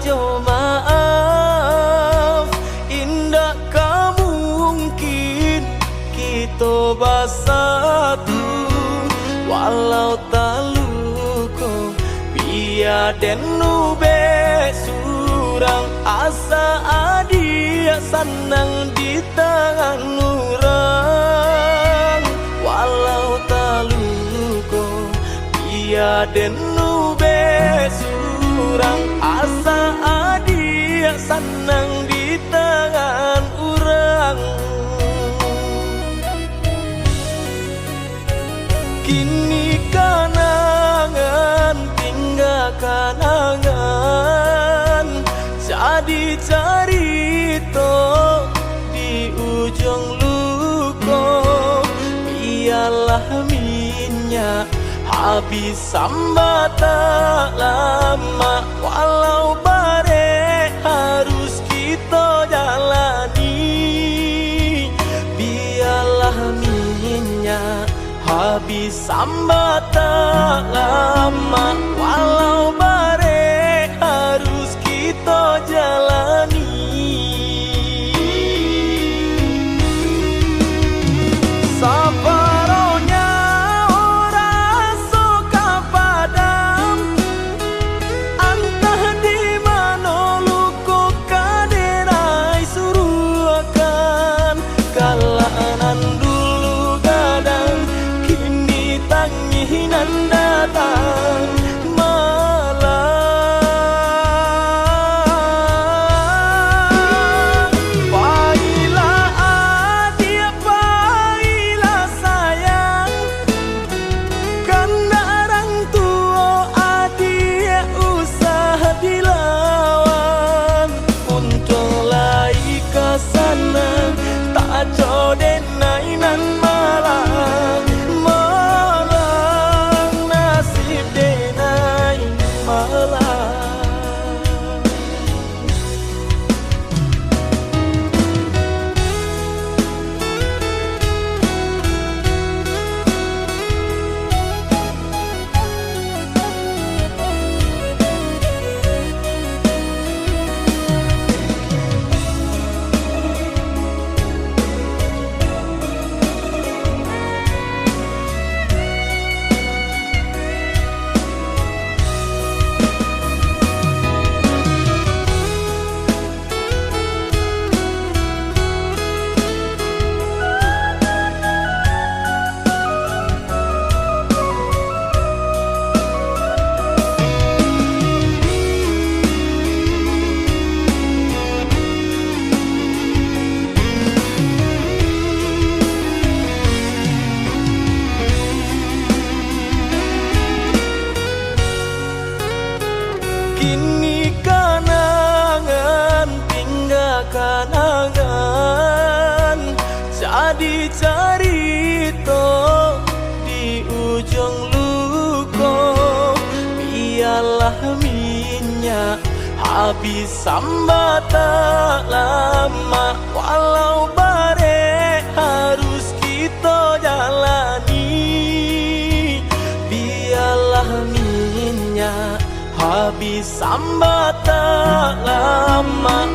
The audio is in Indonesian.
ajo maaf, indah kamu mungkin kita bersatu. Walau tak luko biaden nube surang, asa adia senang di tangan orang. Walau tak luko biaden nube surang, asa adia senang di tangan orang. Kini kanangan tinggal kanangan, jadi cerita di ujung luko. Biarlah minyak habis sambat tak lama, walau bare harus kita jalani. Biarlah minyak habis sambat tak lama, walau bare harus kita jalani. Sabaronya orang suka padam, entah di mana luku kaderai suruh akan kalanan dulu gadang, kini tanginan datang malam. Pailah adik, pailah sayang, karena orang tua adik usah dilawan. Untung lai ke sana tak jodoh nainan malang. Kini kanangan tinggal kanangan, jadi cerita di ujung luko. Biarlah minyak habis sambat tak lama, walau bare harus kita jalani. Biarlah minyak habis sambat tak lama,